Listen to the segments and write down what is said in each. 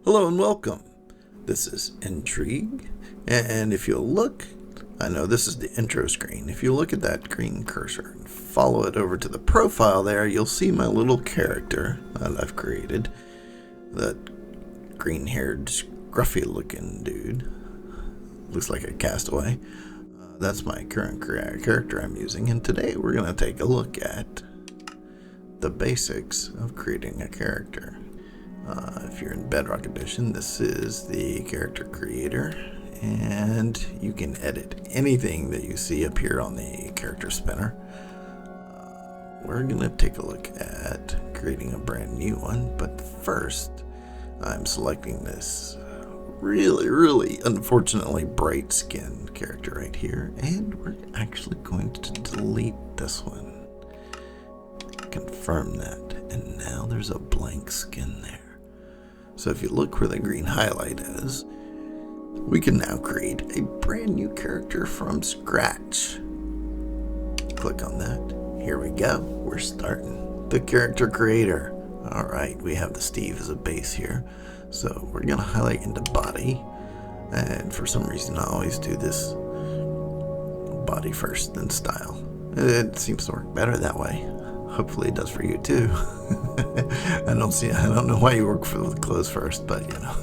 Hello and welcome. This is Intrigue, and if you'll look, I know this is the intro screen. If you look at that green cursor and follow it over to the profile there, you'll see my little character that I've created. That green-haired, scruffy-looking dude. Looks like a castaway. That's my current character I'm using, and today we're going to take a look at the basics of creating a character. If you're in Bedrock Edition, this is the character creator, and you can edit anything that you see up here on the character spinner. We're going to take a look at creating a brand new one, but first I'm selecting this really unfortunately bright skin character right here, and we're actually going to delete this one. Confirm that, and now there's a blank skin there. So if you look where the green highlight is, we can now create a brand new character from scratch. Click on that. Here we go. We're starting the character creator. All right, we have the Steve as a base here. So we're going to highlight into body. And for some reason, I always do this body first, then style. It seems to work better that way. Hopefully it does for you too. I don't know why you work for the clothes first, but you know.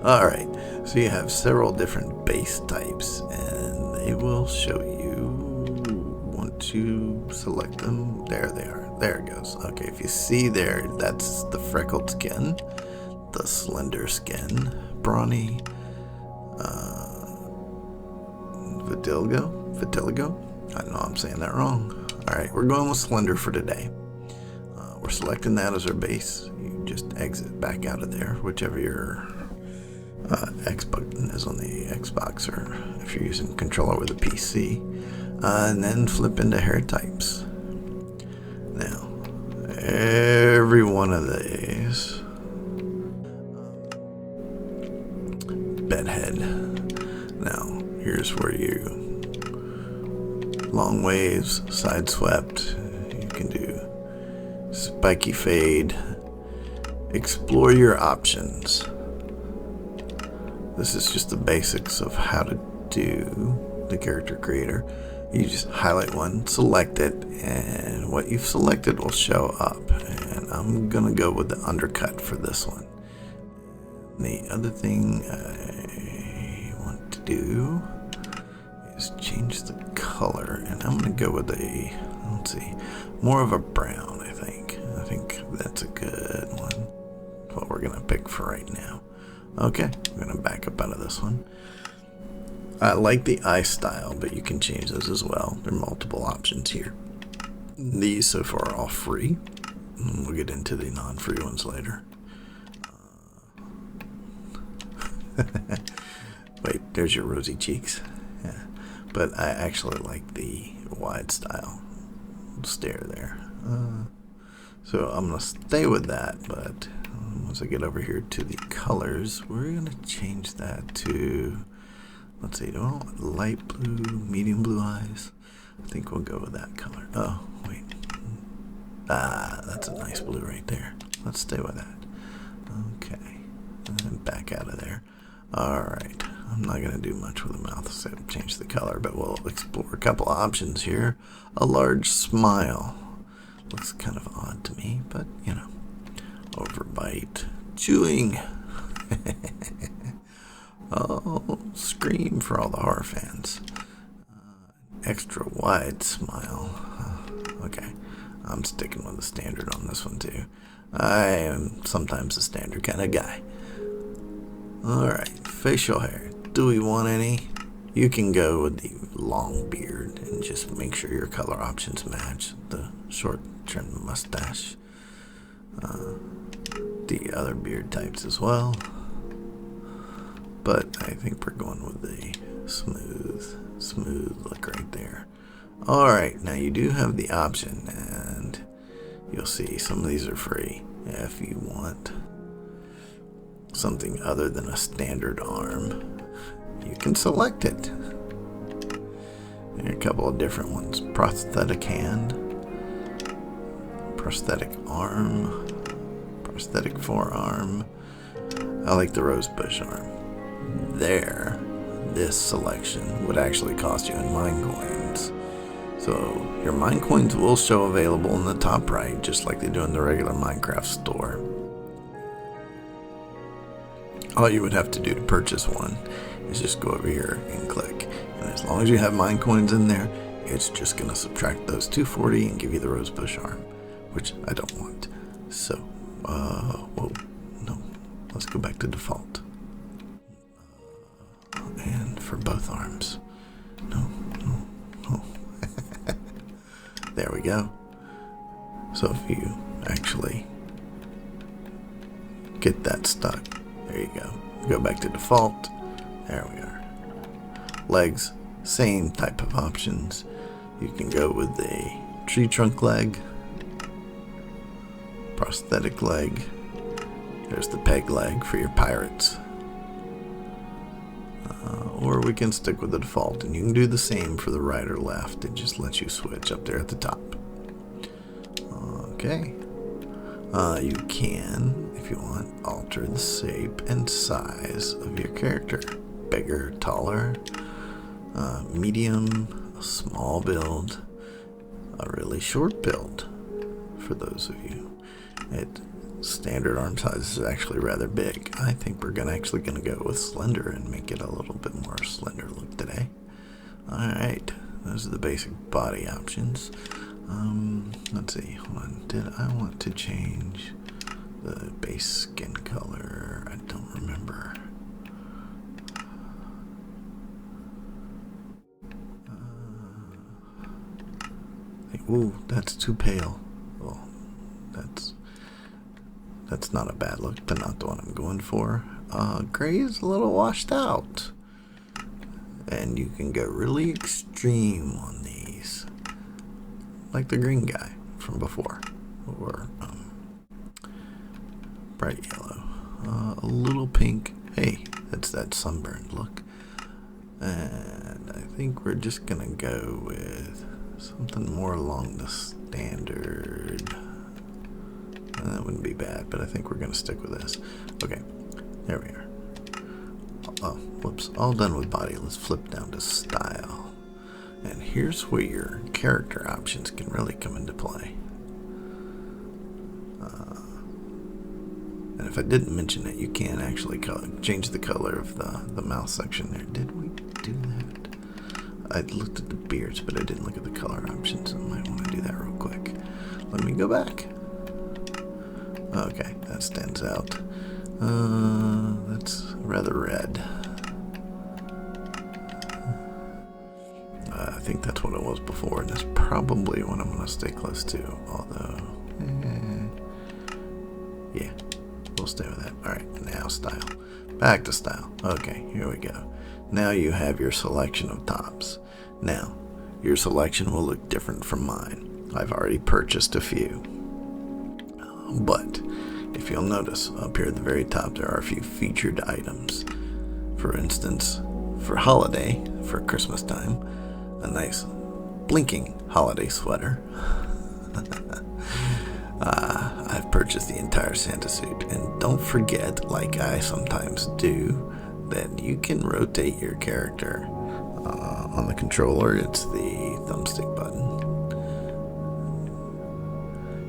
Alright, so you have several different base types, and they will show you once you select them. There they are. There it goes. Okay, if you see there, that's the freckled skin, the slender skin, brawny, vitiligo. I know I'm saying that wrong. Alright, we're going with slender for today. We're selecting that as our base. You just exit back out of there, whichever your X button is on the Xbox, or if you're using controller with a PC. And then flip into hair types. Now, every one of these, bedhead. Now, here's where you long waves, side swept, you can do spiky fade. Explore your options. This is just the basics of how to do the character creator. You just highlight one, select it, and what you've selected will show up. And I'm gonna go with the undercut for this one. The other thing I want to do is change the color, and I'm going to go with more of a brown, I think. I think that's a good one. What we're going to pick for right now. Okay, I'm going to back up out of this one. I like the eye style, but you can change those as well. There are multiple options here. These so far are all free. We'll get into the non-free ones later. Wait, there's your rosy cheeks. Yeah. But I actually like the wide style stare there. So I'm going to stay with that, but once I get over here to the colors, we're going to change that to, let's see, light blue, medium blue eyes. I think we'll go with that color. Oh, wait. That's a nice blue right there. Let's stay with that. Okay. And then back out of there. Alright, I'm not going to do much with the mouth, so change the color, but we'll explore a couple of options here. A large smile. Looks kind of odd to me, but, you know. Overbite. Chewing. Oh, scream for all the horror fans. Extra wide smile. Okay, I'm sticking with the standard on this one, too. I am sometimes a standard kind of guy. Alright, facial hair. Do we want any? You can go with the long beard and just make sure your color options match. The short trim mustache. The other beard types as well. But I think we're going with the smooth look right there. Alright, now you do have the option, and you'll see some of these are free if you want something other than a standard arm. You can select it. There are a couple of different ones. Prosthetic hand, prosthetic arm, prosthetic forearm, I like the rose bush arm. This selection would actually cost you in mine coins. So your mine coins will show available in the top right, just like they do in the regular Minecraft store. All you would have to do to purchase one is just go over here and click. And as long as you have mine coins in there, it's just going to subtract those 240 and give you the rosebush arm, which I don't want. So, whoa, no, let's go back to default. And for both arms. No. There we go. So if you actually get that stuck, there you go. Go back to default. There we are. Legs, same type of options. You can go with a tree trunk leg, prosthetic leg. There's the peg leg for your pirates. Or we can stick with the default, and you can do the same for the right or left. It just lets you switch up there at the top. Okay. You can, if you want, alter the shape and size of your character. Bigger, taller, medium, a small build, a really short build for those of you. Standard arm size is actually rather big. I think we're actually gonna go with slender and make it a little bit more slender look today. Alright, those are the basic body options. Let's see, hold on. Did I want to change the base skin color? I don't remember. Ooh, that's too pale. Well, that's not a bad look, but not the one I'm going for. Gray is a little washed out. And you can go really extreme on these. Like the green guy from before. Or bright yellow. A little pink. Hey, that's that sunburned look. And I think we're just gonna go with something more along the standard. That wouldn't be bad, but I think we're going to stick with this. Okay, there we are. Oh, whoops, all done with body. Let's flip down to style. And here's where your character options can really come into play. And if I didn't mention it, you can actually change the color of the mouth section there. Did we do that? I looked at the beards, but I didn't look at the color options. I might want to do that real quick. Let me go back. Okay, that stands out. That's rather red. I think that's what it was before, and that's probably what I'm going to stay close to. Although, yeah, we'll stay with that. Alright, now style. Back to style. Okay, here we go. Now you have your selection of tops. Now, your selection will look different from mine. I've already purchased a few. But if you'll notice, up here at the very top, there are a few featured items. For instance, for holiday, for Christmas time, a nice blinking holiday sweater. I've purchased the entire Santa suit. And don't forget, like I sometimes do, that you can rotate your character. On the controller, it's the thumbstick button.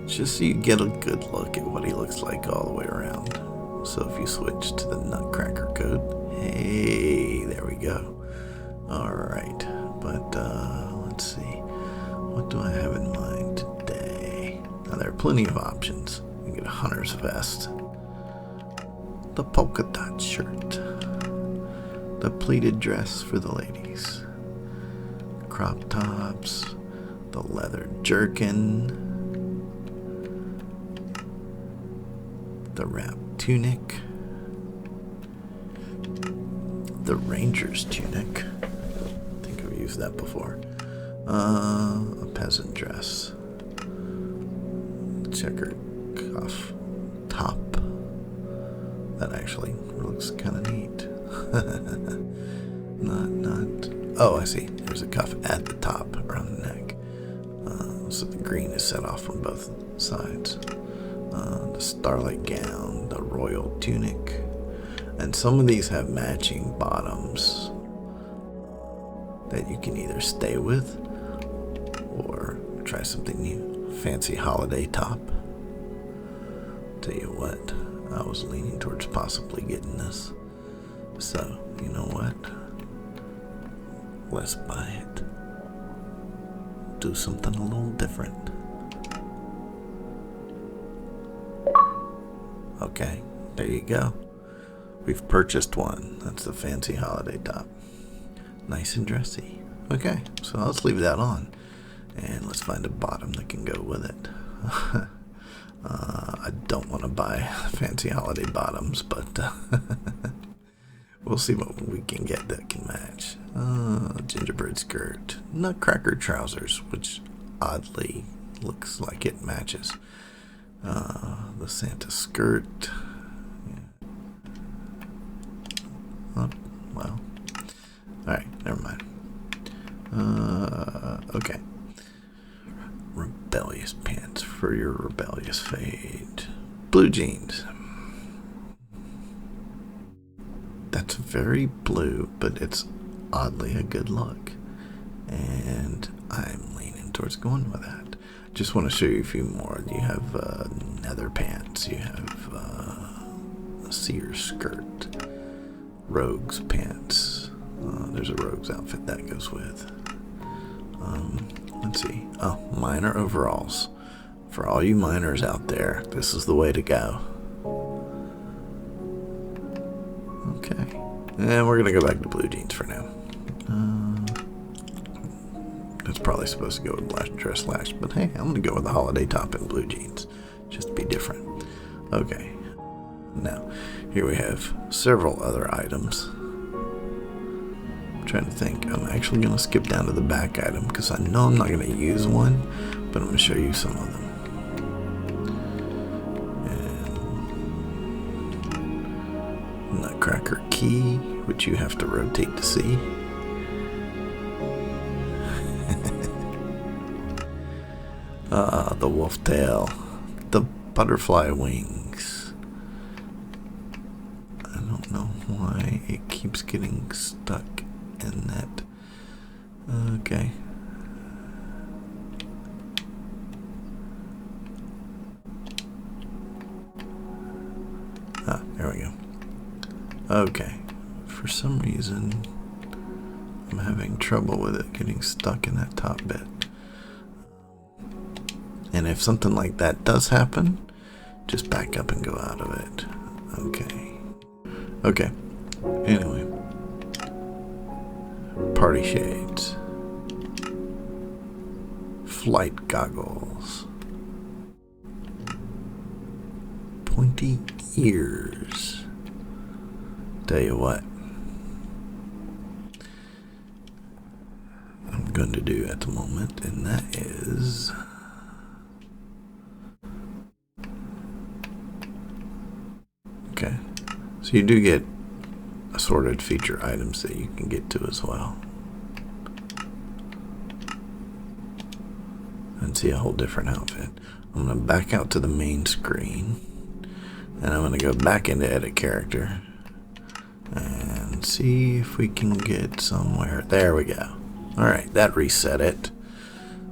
Just so you get a good look at what he looks like all the way around. So if you switch to the Nutcracker code, hey, there we go. Alright, but let's see. What do I have in mind today? Now, there are plenty of options. You can get a hunter's vest, the polka dot shirt, the pleated dress for the ladies, crop tops, the leather jerkin, the wrap tunic, the ranger's tunic. I think I've used that before. A peasant dress, checkered cuff top. That actually looks kind of neat. not. Oh, I see. There's a cuff at the top around the neck. So the green is set off on both sides. The starlight gown, the royal tunic, And some of these have matching bottoms that you can either stay with or try something new. Fancy holiday top. Tell you what, I was leaning towards possibly getting this. So, you know what? Let's buy it. Do something a little different. Okay, there you go. We've purchased one. That's the fancy holiday top. Nice and dressy. Okay, so let's leave that on. And let's find a bottom that can go with it. I don't want to buy fancy holiday bottoms, but we'll see what we can get that can match. Gingerbread skirt. Nutcracker trousers, which oddly looks like it matches. The Santa skirt. Yeah. Oh, well. Alright, never mind. Okay. Rebellious pants for your rebellious fade. Blue jeans. That's very blue, but it's oddly a good look. And I'm leaning towards going with that. Just want to show you a few more. You have nether pants. You have a seer skirt. Rogue's pants. There's a rogue's outfit that goes with. Let's see. Oh, miner overalls. For all you miners out there, this is the way to go. Okay. And we're going to go back to blue jeans for now. That's probably supposed to go with black dress lash, but hey, I'm going to go with the holiday top and blue jeans. Just to be different. Okay. Now, here we have several other items. I'm trying to think. I'm actually going to skip down to the back item because I know I'm not going to use one, but I'm going to show you some of them. And Nutcracker key, which you have to rotate to see. The wolf tail, the butterfly wings. I don't know why it keeps getting stuck in that. Okay. There we go. Okay. For some reason, I'm having trouble with it getting stuck in that top bit. And if something like that does happen, just back up and go out of it. Okay. Okay. Anyway. Party shades. Flight goggles. Pointy ears. Tell you what. I'm going to do at the moment, and that is... Okay, so you do get assorted feature items that you can get to as well. And see a whole different outfit. I'm going to back out to the main screen. And I'm going to go back into edit character. And see if we can get somewhere. There we go. Alright, that reset it.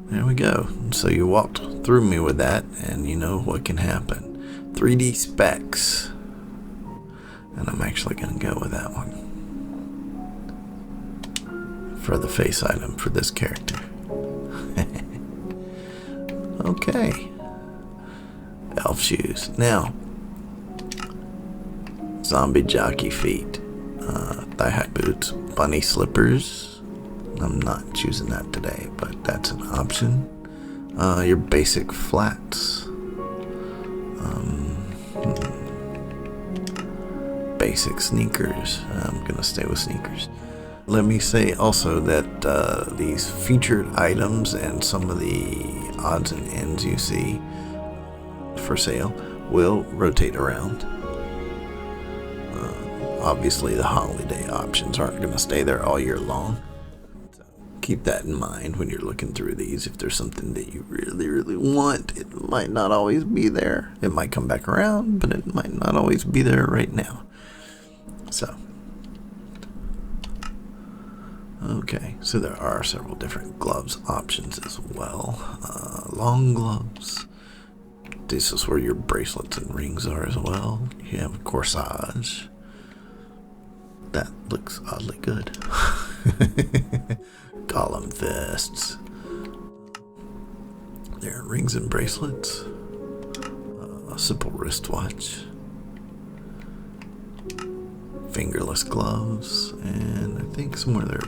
There we go. So you walked through me with that, and you know what can happen. 3D specs. And I'm actually going to go with that one for the face item for this character. Okay. Elf shoes. Now, zombie jockey feet. Thigh-high boots. Bunny slippers. I'm not choosing that today, but that's an option. Your basic flats. Basic sneakers. I'm gonna stay with sneakers. Let me say also that these featured items and some of the odds and ends you see for sale will rotate around. Obviously the holiday options aren't gonna stay there all year long. So keep that in mind when you're looking through these. If there's something that you really want, it might not always be there. It might come back around, but it might not always be there right now. So, okay, so there are several different gloves options as well. Long gloves. This is where your bracelets and rings are as well. You have a corsage. That looks oddly good. Golem fists. There are rings and bracelets. A simple wristwatch. Fingerless gloves. And I think somewhere there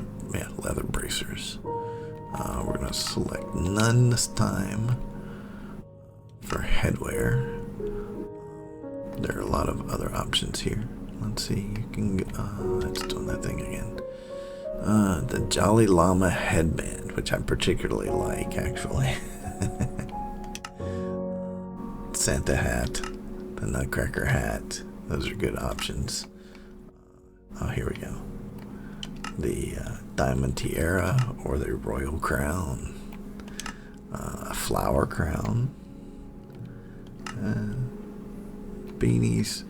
are leather bracers. We're going to select none this time. For headwear, there are a lot of other options here. Let's see, you can it's doing that thing again. The Jolly Llama headband, which I particularly like, actually. Santa hat, the Nutcracker hat, those are good options. Oh, here we go. The Diamond Tiara or the Royal Crown, a flower crown. Beanies,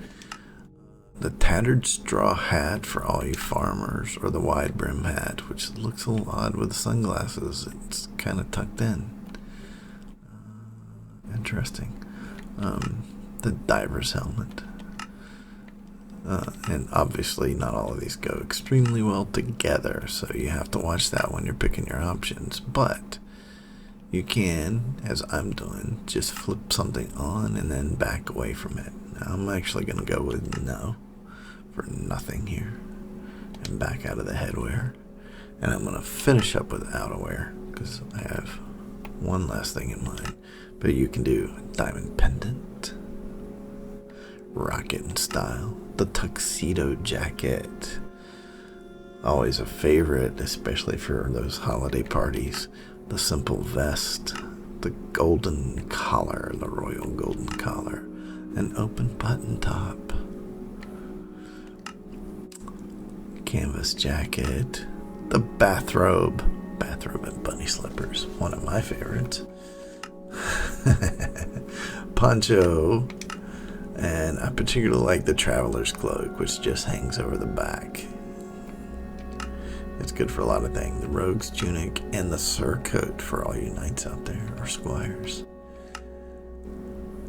the tattered straw hat for all you farmers, or the wide brim hat, which looks a little odd with the sunglasses. It's kind of tucked in. Interesting. The diver's helmet. And obviously not all of these go extremely well together, so you have to watch that when you're picking your options. But you can, as I'm doing, just flip something on and then back away from it. Now, I'm actually going to go with no for nothing here and back out of the headwear. And I'm going to finish up with outerwear because I have one last thing in mind. But you can do diamond pendant, rocket in style, the tuxedo jacket. Always a favorite, especially for those holiday parties. The simple vest, the golden collar, the royal golden collar, an open button top, canvas jacket, the bathrobe and bunny slippers, one of my favorites, poncho, and I particularly like the traveler's cloak, which just hangs over the back. It's good for a lot of things. The rogue's tunic and the surcoat for all you knights out there, or squires.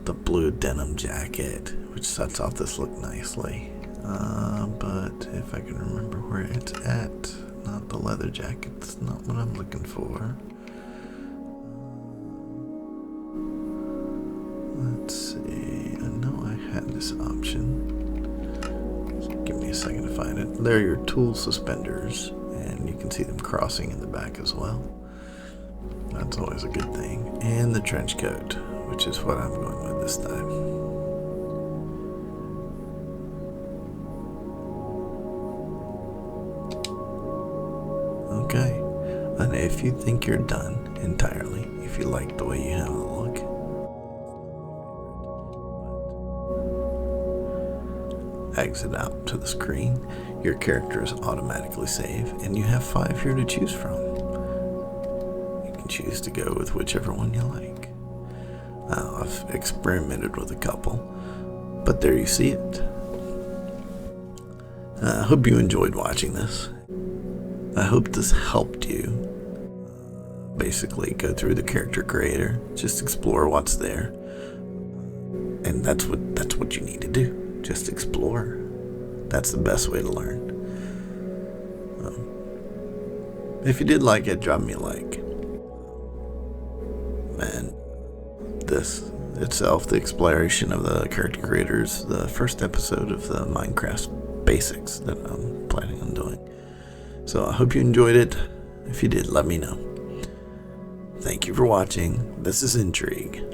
The blue denim jacket, which sets off this look nicely. But if I can remember where it's at, not the leather jacket, that's not what I'm looking for. Let's see, I know I had this option. So give me a second to find it. There are your tool suspenders. And you can see them crossing in the back as well. That's always a good thing. And the trench coat, which is what I'm going with this time. Okay. And if you think you're done entirely, if you like the way you have the look, exit out to the screen. Your character is automatically saved, and you have 5 here to choose from. You can choose to go with whichever one you like. I've experimented with a couple, but there you see it. I hope you enjoyed watching this. I hope this helped you basically go through the character creator, just explore what's there, and that's what you need to do. Just explore. That's the best way to learn. If you did like it, drop me a like. And this itself, the exploration of the character creators, the first episode of the Minecraft basics that I'm planning on doing. So I hope you enjoyed it. If you did, let me know. Thank you for watching. This is Intrigue.